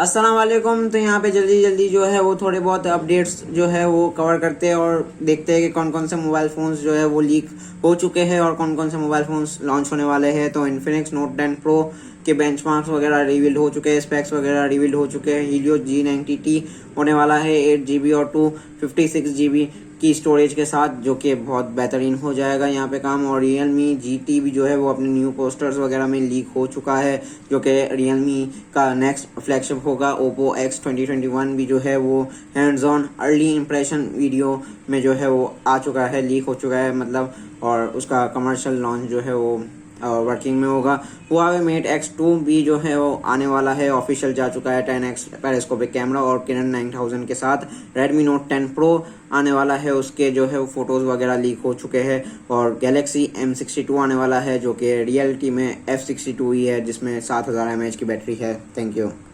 अस्सलाम वालेकुम। तो यहाँ पे जल्दी जल्दी जो है वो थोड़े बहुत अपडेट्स जो है वो कवर करते हैं और देखते हैं कि कौन कौन से मोबाइल फ़ोन्स जो है वो लीक हो चुके हैं और कौन कौन से मोबाइल फ़ोन्स लॉन्च होने वाले हैं। तो इन्फिनिक्स नोट 10 प्रो के बेंचमार्क्स वगैरह रिवील्ड हो चुके हैं, स्पेक्स वगैरह रिवील्ड हो चुके हैं। हीलियो G90T होने वाला है 8 GB और 256 GB की स्टोरेज के साथ, जो कि बहुत बेहतरीन हो जाएगा यहाँ पे काम। और Realme GT भी जो है वो अपने न्यू पोस्टर्स वगैरह में लीक हो चुका है, जो कि Realme का नेक्स्ट फ्लैगशिप होगा। Oppo X 2021 भी जो है वो hands on early impression video में जो है वो आ चुका है, लीक हो चुका है मतलब, और उसका कमर्शियल लॉन्च जो है वो वर्किंग में होगा। हुआवे मेट X2 भी जो है वो आने वाला है, ऑफिशियल जा चुका है 10x पेरिस्कोपिक कैमरा और किरण 9000 के साथ। Redmi Note 10 Pro आने वाला है, उसके जो है वो फोटोज वगैरह लीक हो चुके हैं। और Galaxy M62 आने वाला है, जो कि रियलिटी में F62 ही है, जिसमें 7000 mAh की बैटरी है। Thank you.